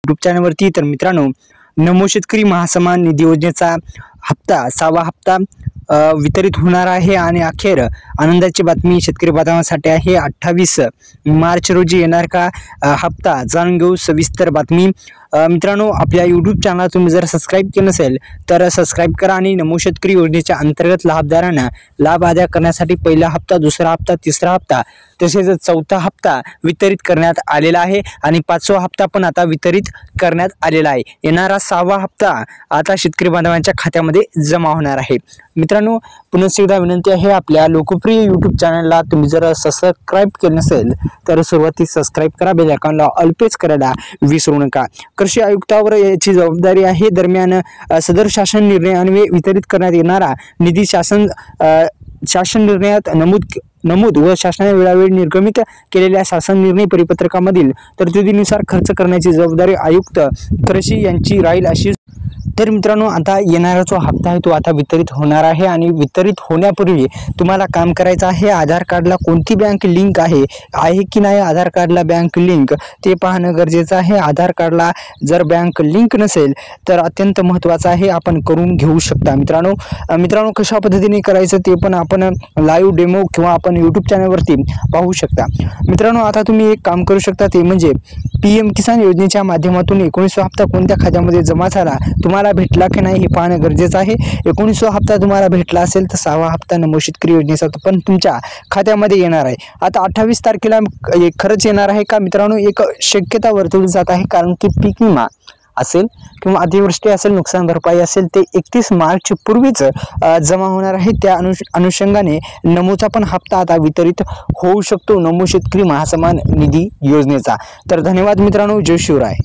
YouTube चॅनलवरती। तर मित्रांनो, नमो शेतकरी महासन्मान निधी योजनेचा हप्ता 6वा हप्ता वितरित होणार आहे आणि अखेर आनंदाची बातमी शेतकरी बांधवांसाठी आहे। 28 मार्च रोजी येणार का हप्ता, जाणून घेऊ सविस्तर बातमी। मित्रांनो, आपल्या यूट्यूब चॅनल तुम्ही जर सबस्क्राईब केलं नसेल तर सबस्क्राईब करा आणि नमो शेतकरी योजनेच्या अंतर्गत लाभधारकांना लाभ अदा करण्यासाठी पहिला हप्ता, दुसरा हप्ता, तिसरा हप्ता तसेच चौथा हप्ता वितरित करण्यात आलेला आहे आणि 5वा हप्ता पण आता वितरित करण्यात आलेला आहे। येणारा 6वा हप्ता आता शेतकरी बांधवांच्या खात्यामध्ये जमा होणार आहे। मित्रांनो, पुन्हा एकदा विनंती आहे, आपल्या लोकप्रिय यूट्यूब चॅनलला तुम्ही जर सबस्क्राईब केलं नसेल तर सुरुवातीस सबस्क्राईब करा, बेल आयकॉनला ऑल प्रेस करायला विसरू नका। कृषी आयुक्तावर याची जबाबदारी आहे। दरम्यान सदर शासन निर्णयान्वये वितरित करण्यात येणारा निधी शासन निर्णयात नमूद व शासनाने वेळोवेळी निर्गमित केलेल्या शासन निर्णय परिपत्रकामधील तरतुदीनुसार खर्च करण्याची जबाबदारी आयुक्त कृषी यांची राहील अशी। तर मित्रांनो, आता येणारा जो हप्ता आहे तो आता वितरित होणार आहे आणि वितरित होण्यापूर्वी तुम्हाला काम करायचं आहे। आधार कार्डला कोणती बँक लिंक आहे की नाही, आधार कार्डला बँक लिंक ते पाहणं गरजेचं आहे। आधार कार्डला जर बँक लिंक नसेल तर अत्यंत महत्त्वाचं आहे, आपण करून घेऊ शकता। मित्रांनो, कशा पद्धतीने करायचं ते पण आपण लाईव्ह डेमो किंवा आपण यूट्यूब चॅनलवरती पाहू शकता। मित्रांनो, आता तुम्ही एक काम करू शकता, ते म्हणजे PM किसान योजनेच्या माध्यमातून 19वा हप्ता कोणत्या खात्यामध्ये जमा झाला, तुम्हाला भेटला की नाही हे पाहणं गरजेचं आहे। 19वा हप्ता तुम्हाला भेटला असेल तर 6वा हप्ता नमो शेतकरी योजनेचा पण तुमच्या खात्यामध्ये येणार आहे। आता 28 तारखेला खरंच येणार आहे का मित्रांनो, एक शक्यता वर्तवली जात आहे, कारण की पीक विमा असेल किंवा अतिवृष्टी असेल, नुकसान भरपाई असेल ते 31 मार्च पूर्वीच जमा होणार आहे। त्या अनुषंगाने नमोचा पण हप्ता आता वितरित होऊ शकतो, नमो शेतकरी महासन्मान निधी योजनेचा। तर धन्यवाद मित्रांनो, जय शिवराय।